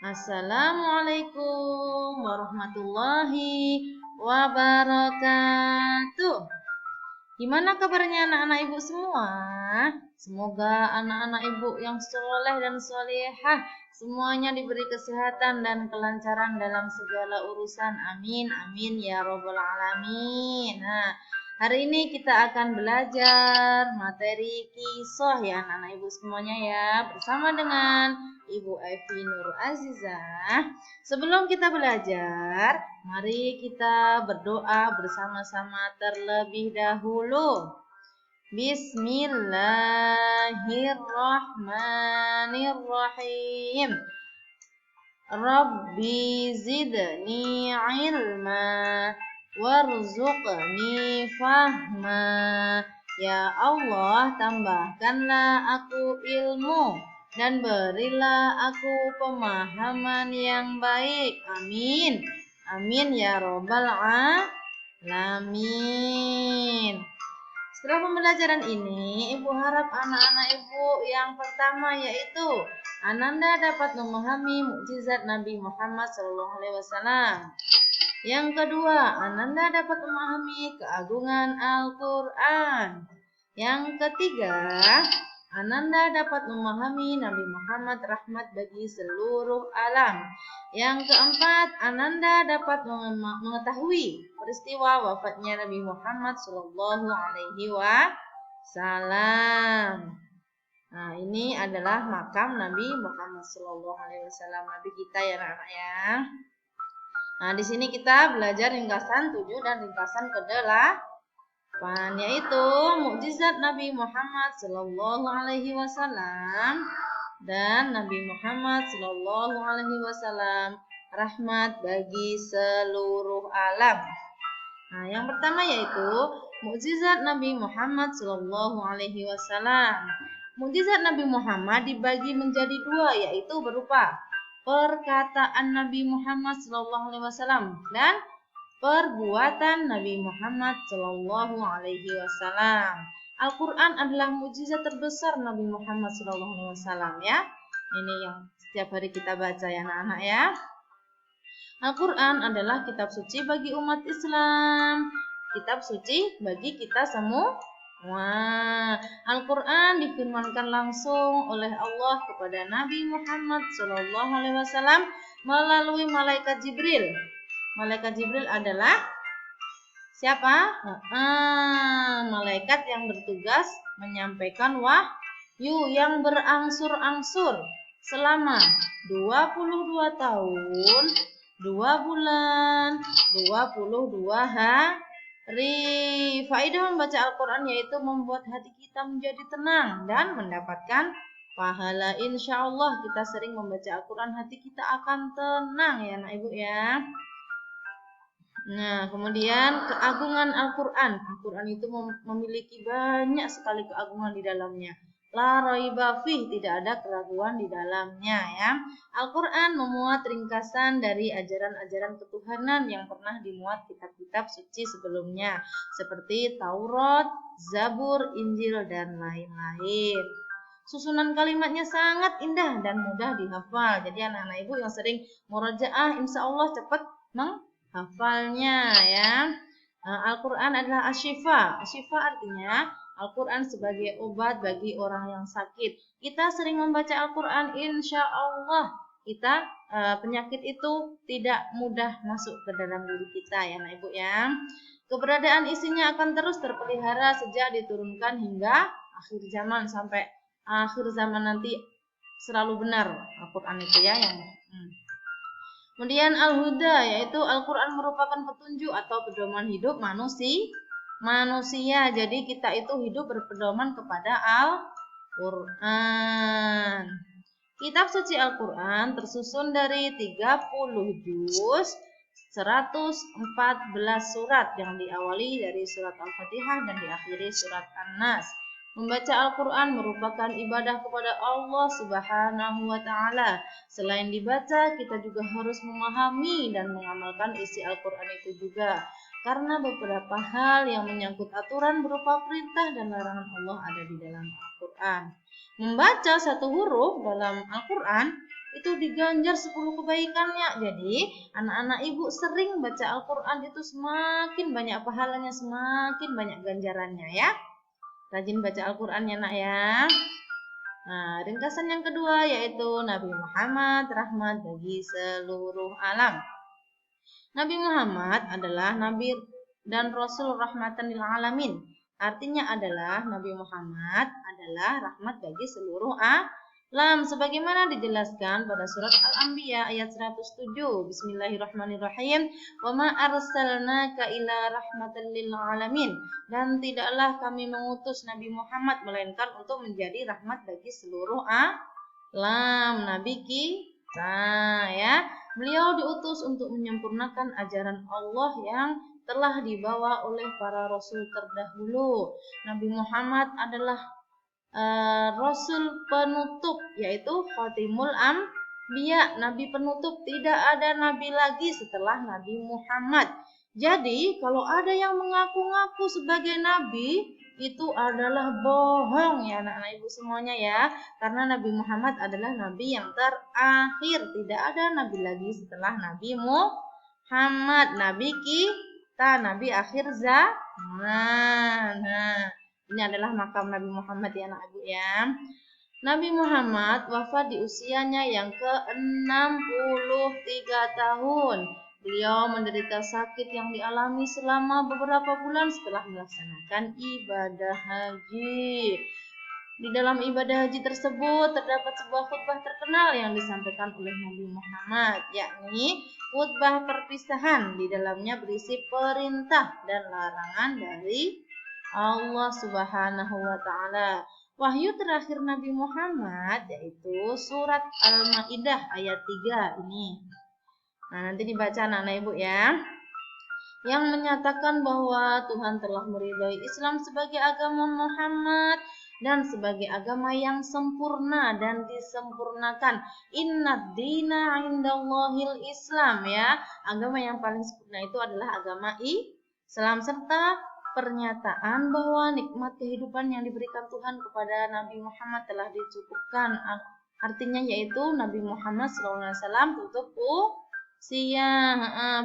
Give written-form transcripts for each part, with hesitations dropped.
Assalamualaikum warahmatullahi wabarakatuh. Gimana kabarnya anak-anak ibu semua? Semoga anak-anak ibu yang soleh dan solehah semuanya diberi kesehatan dan kelancaran dalam segala urusan. Amin, amin ya robbal alamin. Nah, hari ini kita akan belajar materi kisah ya anak-anak ibu semuanya ya, bersama dengan Ibu Evi Nur Azizah. Sebelum kita belajar, mari kita berdoa bersama-sama terlebih dahulu. Bismillahirrahmanirrahim. Rabbi zidni ilma warzuqni fahma. Ya Allah, tambahkanlah aku ilmu dan berilah aku pemahaman yang baik. Amin. Amin ya robbal alamin. Setelah pembelajaran ini, Ibu harap anak-anak Ibu yang pertama yaitu Ananda dapat memahami mukjizat Nabi Muhammad SAW. Yang kedua, Ananda dapat memahami keagungan Al-Quran. Yang ketiga, Ananda dapat memahami Nabi Muhammad rahmat bagi seluruh alam. Yang keempat, Ananda dapat mengetahui peristiwa wafatnya Nabi Muhammad Sallallahu Alaihi Wasallam. Nah, ini adalah makam Nabi Muhammad Sallallahu Alaihi Wasallam, Nabi kita ya anak-anak ya. Nah, di sini kita belajar ringkasan 7 dan ringkasan ke-8, yaitu mukjizat Nabi Muhammad Sallallahu Alaihi Wasallam dan Nabi Muhammad Sallallahu Alaihi Wasallam rahmat bagi seluruh alam. Nah, yang pertama yaitu mukjizat Nabi Muhammad Sallallahu Alaihi Wasallam. Mukjizat Nabi Muhammad dibagi menjadi dua, yaitu berupa perkataan Nabi Muhammad Sallallahu Alaihi Wasallam dan perbuatan Nabi Muhammad Sallallahu Alaihi Wasallam. Al-Quran adalah mukjizat terbesar Nabi Muhammad Sallallahu Alaihi Wasallam ya. Ini yang setiap hari kita baca ya anak-anak ya. Al-Quran adalah kitab suci bagi umat Islam, kitab suci bagi kita semua. Al-Quran difirmankan langsung oleh Allah kepada Nabi Muhammad SAW melalui malaikat Jibril. Malaikat Jibril adalah siapa? Malaikat yang bertugas menyampaikan wahyu yang berangsur-angsur selama 22 tahun, 2 bulan, 22 hari. Faedah membaca Al-Quran yaitu membuat hati kita menjadi tenang dan mendapatkan pahala. Insya Allah kita sering membaca Al-Quran, hati kita akan tenang ya anak ibu ya. Nah, kemudian keagungan Al-Quran. Al-Quran itu memiliki banyak sekali keagungan di dalamnya. La raiba fih, tidak ada keraguan di dalamnya ya. Al-Quran memuat ringkasan dari ajaran-ajaran ketuhanan yang pernah dimuat kitab-kitab suci sebelumnya, seperti Taurat, Zabur, Injil, dan lain-lain. Susunan kalimatnya sangat indah dan mudah dihafal. Jadi anak-anak ibu yang sering murajaah, insya Allah cepat menghafalnya ya. Al-Quran adalah asyifa. Asyifa artinya Al-Quran sebagai obat bagi orang yang sakit. Kita sering membaca Al-Quran, insya Allah kita penyakit itu tidak mudah masuk ke dalam diri kita ya anak ibu ya. Keberadaan isinya akan terus terpelihara sejak diturunkan hingga akhir zaman, sampai akhir zaman nanti selalu benar Al-Quran itu ya yang Kemudian Al-Huda, yaitu Al-Quran merupakan petunjuk atau pedoman hidup manusia. Jadi kita itu hidup berpedoman kepada Al-Quran. Kitab suci Al-Quran tersusun dari 30 juz, 114 surat yang diawali dari surat Al-Fatihah dan diakhiri surat An-Nas. Membaca Al-Quran merupakan ibadah kepada Allah Subhanahu wa Ta'ala. Selain dibaca, kita juga harus memahami dan mengamalkan isi Al-Quran itu juga. Karena beberapa hal yang menyangkut aturan berupa perintah dan larangan Allah ada di dalam Al-Quran. Membaca satu huruf dalam Al-Quran itu diganjar 10 kebaikannya. Jadi anak-anak ibu sering baca Al-Quran itu semakin banyak pahalanya, semakin banyak ganjarannya ya. Rajin baca Al-Quran ya nak ya. Nah, ringkasan yang kedua yaitu Nabi Muhammad rahmat bagi seluruh alam. Nabi Muhammad adalah Nabi dan Rasul rahmatan lil alamin. Artinya adalah Nabi Muhammad adalah rahmat bagi seluruh alam. Sebagaimana dijelaskan pada surat Al-Anbiya ayat 107. Bismillahirrahmanirrahim. Wa ma arsalnaka ila rahmatan lil alamin. Dan tidaklah kami mengutus Nabi Muhammad melainkan untuk menjadi rahmat bagi seluruh alam. Nabi kita ya. Beliau diutus untuk menyempurnakan ajaran Allah yang telah dibawa oleh para rasul terdahulu. Nabi Muhammad adalah rasul penutup, yaitu Khatimul Anbiya, nabi penutup. Tidak ada nabi lagi setelah Nabi Muhammad. Jadi kalau ada yang mengaku-ngaku sebagai nabi, itu adalah bohong ya anak-anak ibu semuanya ya. Karena Nabi Muhammad adalah nabi yang terakhir. Tidak ada nabi lagi setelah Nabi Muhammad. Nabi kita, nabi akhir zaman. Nah, ini adalah makam Nabi Muhammad ya anak ibu ya. Nabi Muhammad wafat di usianya yang ke-63 tahun. Beliau menderita sakit yang dialami selama beberapa bulan setelah melaksanakan ibadah haji. Di dalam ibadah haji tersebut terdapat sebuah khutbah terkenal yang disampaikan oleh Nabi Muhammad, yakni khutbah perpisahan. Di dalamnya berisi perintah dan larangan dari Allah Subhanahu wa taala. Wahyu terakhir Nabi Muhammad yaitu surat Al-Maidah ayat 3 ini. Nah, nanti dibaca anak-anak ibu ya. Yang menyatakan bahwa Tuhan telah meridhai Islam sebagai agama Muhammad dan sebagai agama yang sempurna dan disempurnakan. Innad dina indallahil Islam ya. Agama yang paling sempurna itu adalah agama Islam, serta pernyataan bahwa nikmat kehidupan yang diberikan Tuhan kepada Nabi Muhammad telah dicukupkan. Artinya yaitu Nabi Muhammad SAW tutup usia.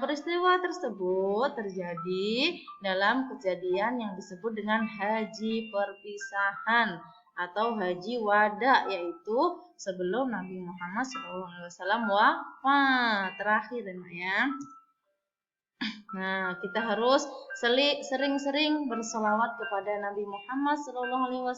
Peristiwa tersebut terjadi dalam kejadian yang disebut dengan haji perpisahan atau haji wada, yaitu sebelum Nabi Muhammad SAW wafat terakhir ya. Nah, kita harus sering-sering berselawat kepada Nabi Muhammad SAW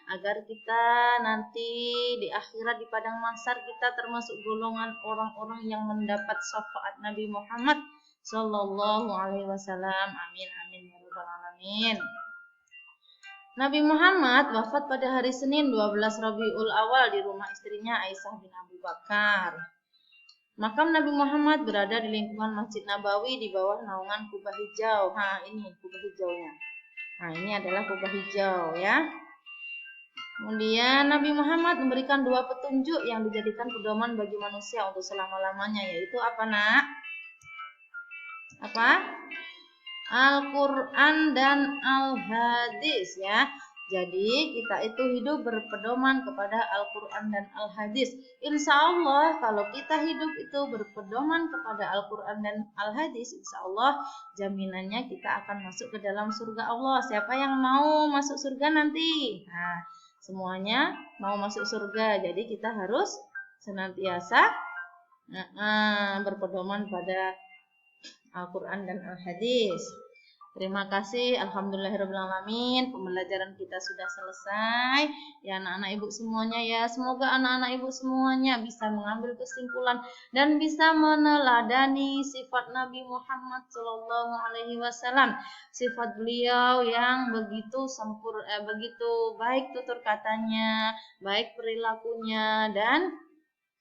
agar kita nanti di akhirat di padang mahsyar kita termasuk golongan orang-orang yang mendapat syafaat Nabi Muhammad SAW. Amin amin ya rabbal alamin. Nabi Muhammad wafat pada hari Senin 12 Rabiul Awal di rumah istrinya Aisyah bin Abu Bakar. Makam Nabi Muhammad berada di lingkungan Masjid Nabawi di bawah naungan kubah hijau. Nah, ini kubah hijaunya. Nah, ini adalah kubah hijau ya. Kemudian Nabi Muhammad memberikan 2 petunjuk yang dijadikan pedoman bagi manusia untuk selama-lamanya, yaitu apa nak? Apa? Al-Quran dan Al-Hadis ya. Jadi kita itu hidup berpedoman kepada Al-Quran dan Al-Hadis. Insya Allah kalau kita hidup itu berpedoman kepada Al-Quran dan Al-Hadis, insya Allah jaminannya kita akan masuk ke dalam surga Allah. Siapa yang mau masuk surga nanti? Nah, semuanya mau masuk surga. Jadi kita harus senantiasa berpedoman pada Al-Quran dan Al-Hadis. Terima kasih, alhamdulillahirrahmanirrahim. Pembelajaran kita sudah selesai. Ya anak-anak ibu semuanya ya. Semoga anak-anak ibu semuanya bisa mengambil kesimpulan dan bisa meneladani sifat Nabi Muhammad SAW. Sifat beliau yang begitu begitu baik tutur katanya, baik perilakunya, dan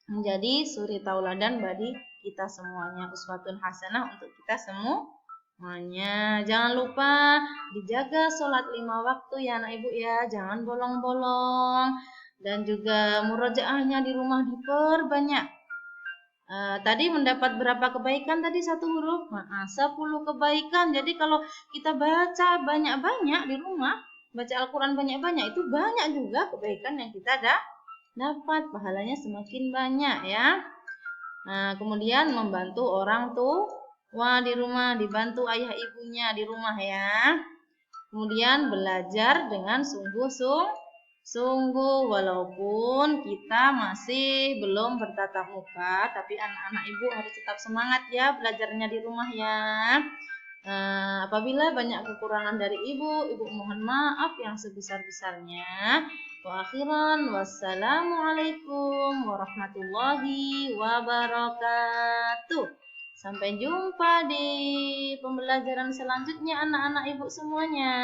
menjadi suri tauladan bagi kita semuanya, uswatun hasanah untuk kita semua. Jangan lupa dijaga sholat 5 waktu ya anak ibu ya, jangan bolong-bolong, dan juga murojaahnya di rumah diperbanyak. Tadi mendapat berapa kebaikan tadi? 1 huruf? 10 kebaikan. Jadi kalau kita baca banyak-banyak di rumah, baca Al-Quran banyak-banyak, itu banyak juga kebaikan yang kita dapat pahalanya semakin banyak ya. Nah, kemudian membantu orang tua di rumah, dibantu ayah ibunya di rumah ya. Kemudian belajar dengan sungguh-sungguh walaupun kita masih belum bertatap muka, tapi anak-anak ibu harus tetap semangat ya belajarnya di rumah ya. Apabila banyak kekurangan dari ibu mohon maaf yang sebesar-besarnya. Wa akhiran wassalamualaikum warahmatullahi wabarakatuh. Sampai jumpa di pembelajaran selanjutnya anak-anak ibu semuanya.